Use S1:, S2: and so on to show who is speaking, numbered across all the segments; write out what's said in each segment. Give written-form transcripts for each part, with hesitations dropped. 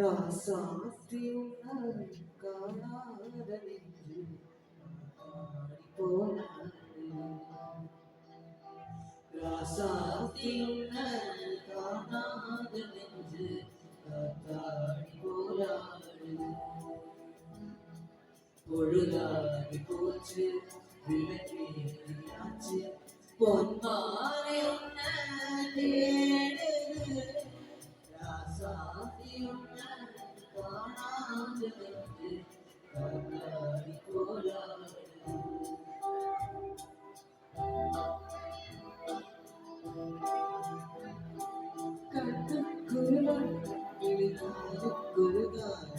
S1: ராசாத்தியுன்னை காணாத நெஞ்சு போனாடு. ராசாத்தியுன்னை காணாத நெஞ்சு காத்தாடி போராடு. பொழுதாகி போச்சு விளக்கேறியாச்சு பொன்மாலை உன்னை தேடுது. ராசாத்தி உன்னை காணாத நெஞ்சு காத்தாடி போராடு. கட்டுக்குருவன் விழித்தாது குருகான்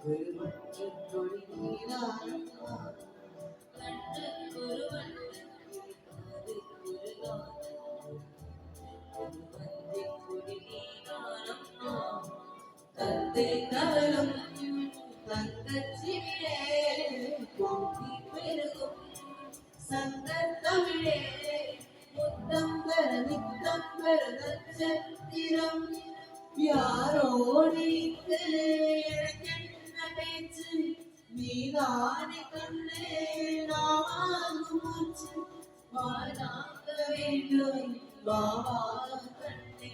S1: குருவற்ற கொடி நீரான் கட்டுக்குருவன் விழித்தாது குருகான் குருவந்தி கொடி நீரானம்மா. தத்தை தவளும் தங்கச்சிவிலே பொங்கி பெருகும் சங்க தமிழே முத்தம் பெற நித்தம் பெற நட்சத்திரம். யாரோடு எனக்கென்ன பேச்சு நீதானே கண்ணே நாவாங்கும் மூச்சு. வாழாக்க வேண்டும் வாவா கண்ணே.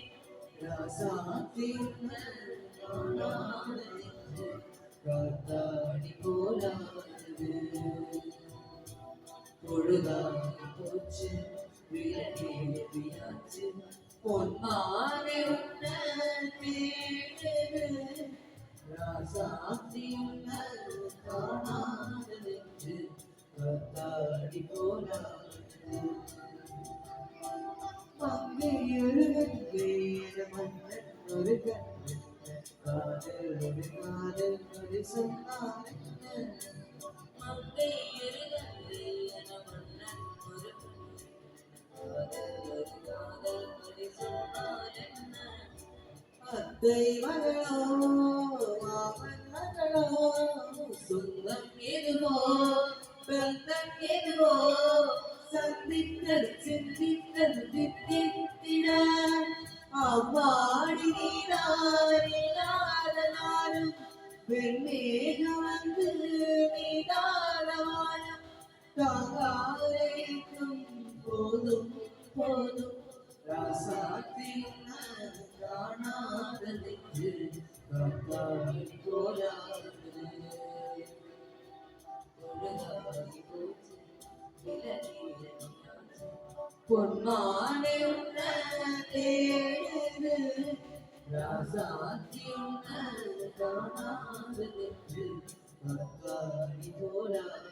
S1: ராசாத்தி உன்னை காணாத நெஞ்சு காத்தாடி போராடுது. பொழுதாகி போச்சு விளக்கேறியாச்சு பொன்மாலை உன்னை தேடுது. ராசாத்தி உன்னை காணாத நெஞ்சு காத்தாடி போராடுது. மங்கை ஒரு கங்கை மன்னன் ஒரு கண்ணன் காதல் ஒரு காதல் ஒரு சொன்னான். மங்கை ஒரு கங்கை மன்னன் ஒரு அத்தை மகளோ மாமன் மகளோ சொந்தம் எதுவோ பந்தம் எதுவோ சந்தித்தது சிந்தித்தது தித்தித்திட அவ்வாடி நீராத நாளும் வெண்மேகம் வந்து நீதான வானம் தாங்காலைக்கும் போதும் போதும். ராசாத்தி உன்னை காணாத நெஞ்சு காத்தாடி போராடுது. பொழுதாகி போச்சு விளக்கேறியாச்சு பொன்மாலை உன்னை தேடுது. ராசாத்தி உன்னை காணாத நெஞ்சு காத்தாடி போராடுது.